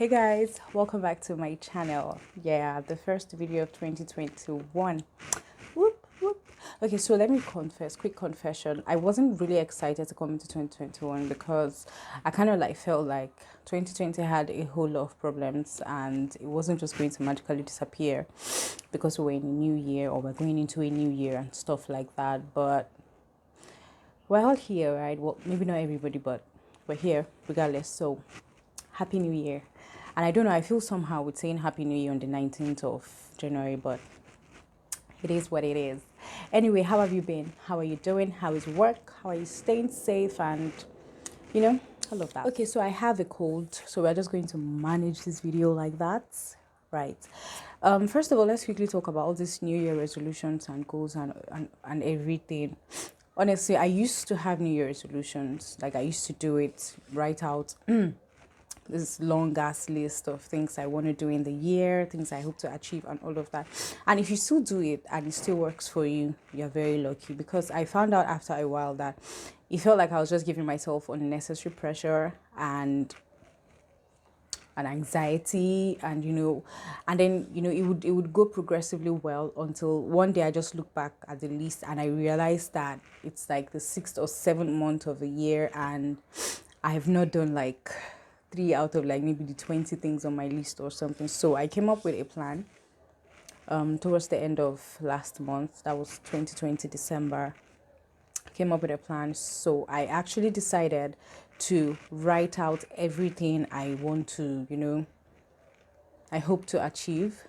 Hey guys, welcome back to my channel. Yeah, the first video of 2021. Whoop whoop. Okay, so let me confess, quick confession. I wasn't really excited to come into 2021 because I kind of like felt like 2020 had a whole lot of problems and it wasn't just going to magically disappear because we're in a new year or we're going into a new year and stuff like that. But we're all here, right? Well, maybe not everybody, but we're here regardless. So Happy New Year. And I don't know, I feel somehow with saying Happy New Year on the 19th of January, but it is what it is. Anyway, how have you been? How are you doing? How is work? How are you staying safe? And, all of that. Okay, so I have a cold, so we're just going to manage this video like that. Right. First of all, let's quickly talk about all these New Year resolutions and goals and everything. Honestly, I used to have New Year resolutions. Like, I used to do it, write out this long ass list of things I want to do in the year, things I hope to achieve, and all of that. And if you still do it and it still works for you, you're very lucky, because I found out after a while that it felt like I was just giving myself unnecessary pressure and anxiety, and then it would go progressively well until one day I just look back at the list and I realized that it's like the 6th or 7th month of the year and I have not done like 3 out of like maybe the 20 things on my list or something. So I came up with a plan towards the end of last month. That was 2020 December. I came up with a plan. So I actually decided to write out everything I want to, I hope to achieve.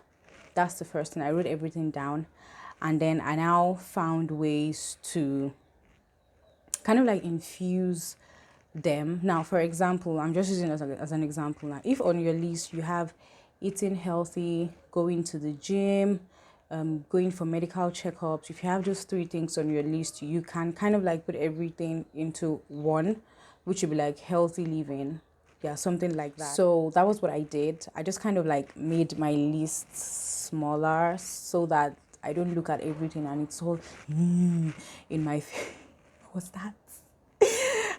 That's the first thing. I wrote everything down. And then I now found ways to kind of like infuse them. Now, for example, I'm just using as an example now. If on your list you have eating healthy, going to the gym, going for medical checkups, if you have just 3 things on your list, you can kind of like put everything into one, which would be like healthy living. Yeah, something like that. So that was what I did. I just kind of like made my list smaller so that I don't look at everything and it's all in my face. What's that?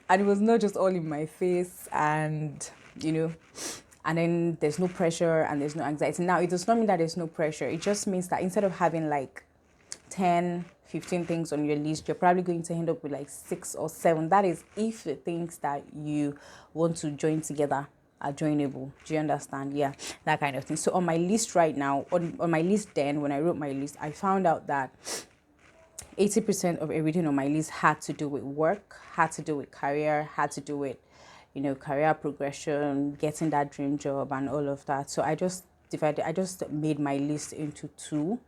And it was not just all in my face, and and then there's no pressure and there's no anxiety. Now, it does not mean that there's no pressure. It just means that instead of having like 10, 15 things on your list, you're probably going to end up with like 6 or 7. That is if the things that you want to join together are joinable. Do you understand? Yeah, that kind of thing. So on my list right now, on my list then, when I wrote my list, I found out that 80% of everything on my list had to do with work, had to do with career, had to do with, career progression, getting that dream job and all of that. So I just made my list into 2.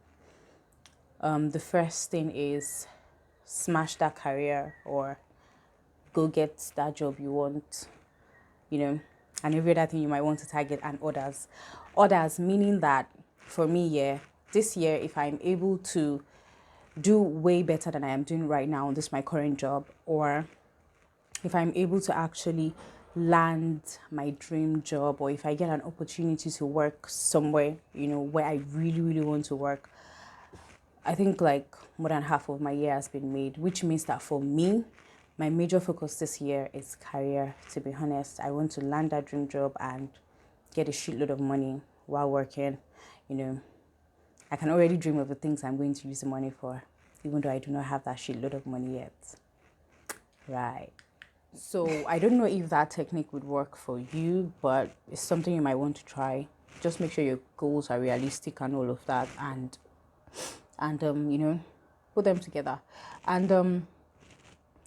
The first thing is smash that career or go get that job you want, and every other thing you might want to target, and others. Others meaning that for me, yeah, this year, if I'm able to do way better than I am doing right now on this my current job, or if I'm able to actually land my dream job, or if I get an opportunity to work somewhere, where I really, really want to work, I think like more than half of my year has been made, which means that for me, my major focus this year is career. To be honest, I want to land that dream job and get a shitload of money while working. I can already dream of the things I'm going to use the money for, even though I do not have that shitload of money yet. Right. So I don't know if that technique would work for you, but it's something you might want to try. Just make sure your goals are realistic and all of that, and put them together. And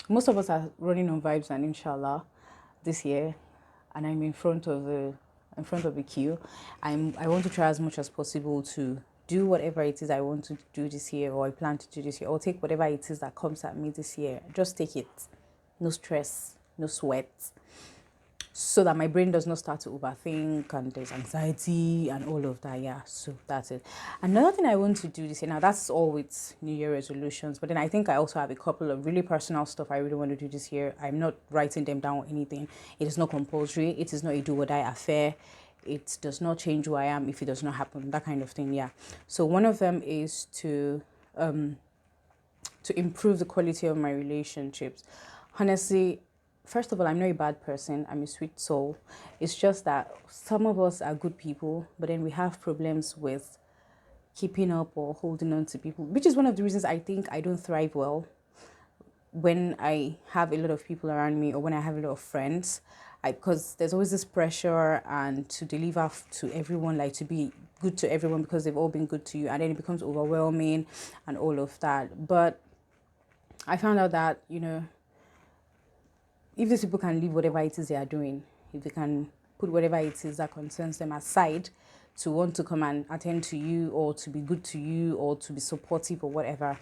most of us are running on vibes and inshallah this year, and I'm in front of the queue. I want to try as much as possible to do whatever it is I want to do this year, or I plan to do this year, or take whatever it is that comes at me this year. Just take it. No stress, no sweat, so that my brain does not start to overthink and there's anxiety and all of that. Yeah, so that's it. Another thing I want to do this year, now that's all with New Year resolutions, but then I think I also have a couple of really personal stuff I really want to do this year. I'm not writing them down or anything. It is not compulsory. It is not a do or die affair. It does not change who I am if it does not happen, that kind of thing. Yeah. So one of them is to improve the quality of my relationships. Honestly, first of all, I'm not a bad person. I'm a sweet soul. It's just that some of us are good people, but then we have problems with keeping up or holding on to people, which is one of the reasons I think I don't thrive well when I have a lot of people around me or when I have a lot of friends. Because there's always this pressure and to deliver to everyone, like to be good to everyone because they've all been good to you, and then it becomes overwhelming and all of that. But I found out that, if these people can leave whatever it is they are doing, if they can put whatever it is that concerns them aside to want to come and attend to you or to be good to you or to be supportive or whatever,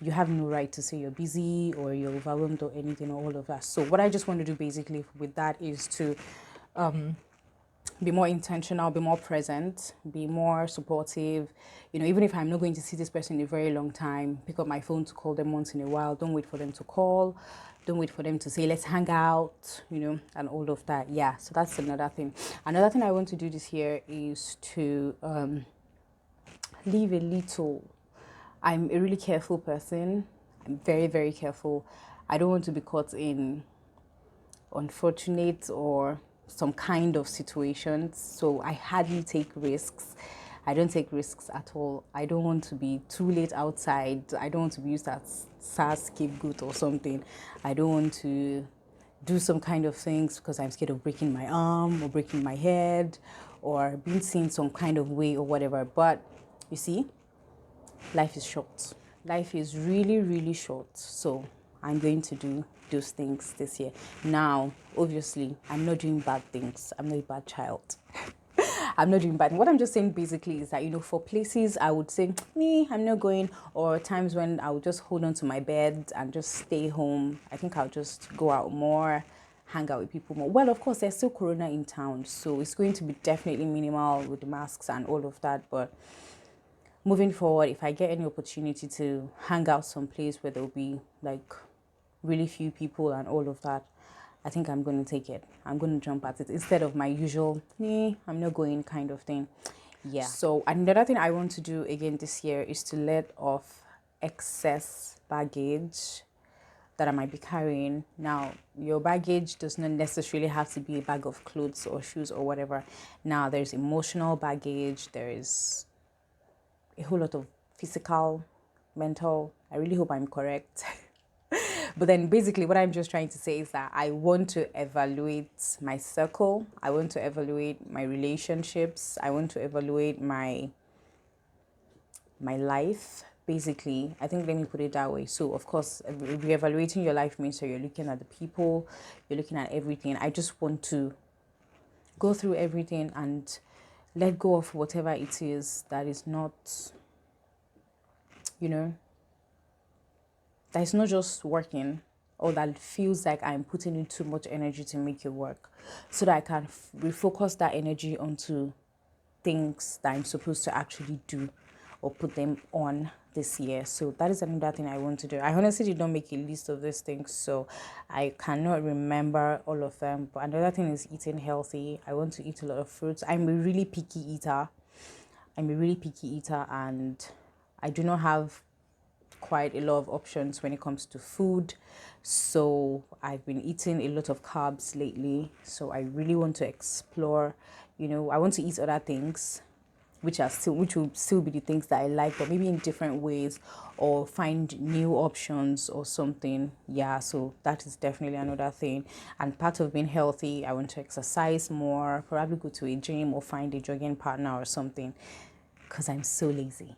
you have no right to say you're busy or you're overwhelmed or anything or all of that. So what I just want to do basically with that is to be more intentional, be more present, be more supportive. Even if I'm not going to see this person in a very long time, pick up my phone to call them once in a while. Don't wait for them to call. Don't wait for them to say, let's hang out, and all of that. Yeah, so that's another thing. Another thing I want to do this year is to live a little. I'm a really careful person. I'm very, very careful. I don't want to be caught in unfortunate or some kind of situations. So I hardly take risks. I don't take risks at all. I don't want to be too late outside. I don't want to be used as scapegoat or something. I don't want to do some kind of things because I'm scared of breaking my arm or breaking my head or being seen some kind of way or whatever. But you see, life is short. Life is really, really short. So I'm going to do those things this year. Now, obviously, I'm not doing bad things. I'm not a bad child. I'm not doing bad. What I'm just saying basically is that, for places I would say, me, I'm not going, or times when I would just hold on to my bed and just stay home. I think I'll just go out more, hang out with people more. Well, of course, there's still Corona in town, so it's going to be definitely minimal with the masks and all of that. But moving forward, if I get any opportunity to hang out someplace where there'll be like really few people and all of that, I think I'm going to take it. I'm going to jump at it instead of my usual, I'm not going kind of thing. Yeah. So another thing I want to do again this year is to let off excess baggage that I might be carrying. Now, your baggage does not necessarily have to be a bag of clothes or shoes or whatever. Now, there's emotional baggage. There is a whole lot of physical, mental. I really hope I'm correct. But then basically what I'm just trying to say is that I want to evaluate my circle. I want to evaluate my relationships. I want to evaluate my life. Basically, I think, let me put it that way. So of course, reevaluating your life means that you're looking at the people, you're looking at everything. I just want to go through everything and let go of whatever it is that is not, that is not just working, or that feels like I'm putting in too much energy to make it work, so that I can refocus that energy onto things that I'm supposed to actually do or put them on this year. So that is another thing I want to do. I honestly did not make a list of these things, so I cannot remember all of them. But another thing is eating healthy. I want to eat a lot of fruits. I'm a really picky eater. And I do not have quite a lot of options when it comes to food. So I've been eating a lot of carbs lately. So I really want to explore, I want to eat other things which will still be the things that I like, but maybe in different ways, or find new options or something. Yeah, so that is definitely another thing. And part of being healthy, I want to exercise more, probably go to a gym or find a jogging partner or something, because I'm so lazy.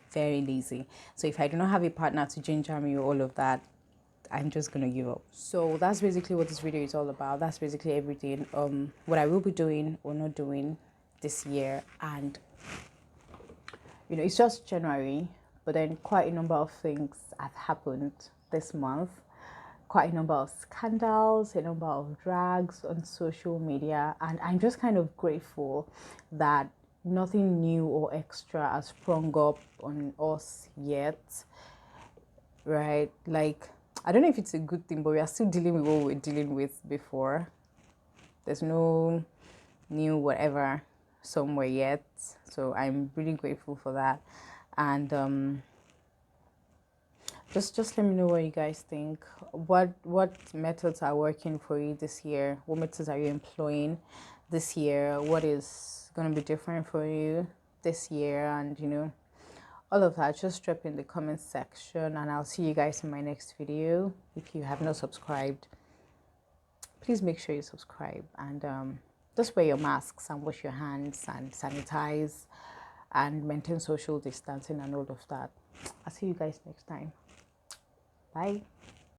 Very lazy. So if I do not have a partner to ginger me or all of that, I'm just gonna give up. So that's basically what this video is all about. That's basically everything. What I will be doing or not doing this year. And it's just January, but then quite a number of things have happened this month. Quite a number of scandals, a number of drags on social media, and I'm just kind of grateful that nothing new or extra has sprung up on us yet, right? Like, I don't know if it's a good thing, but we are still dealing with what we were dealing with before. There's no new whatever somewhere yet, so I'm really grateful for that. And Just let me know what you guys think. What methods are working for you this year? What methods are you employing this year? What is going to be different for you this year? And all of that, just drop in the comment section, and I'll see you guys in my next video. If you have not subscribed, please make sure you subscribe, and just wear your masks and wash your hands and sanitize and maintain social distancing and all of that. I'll see you guys next time. Bye.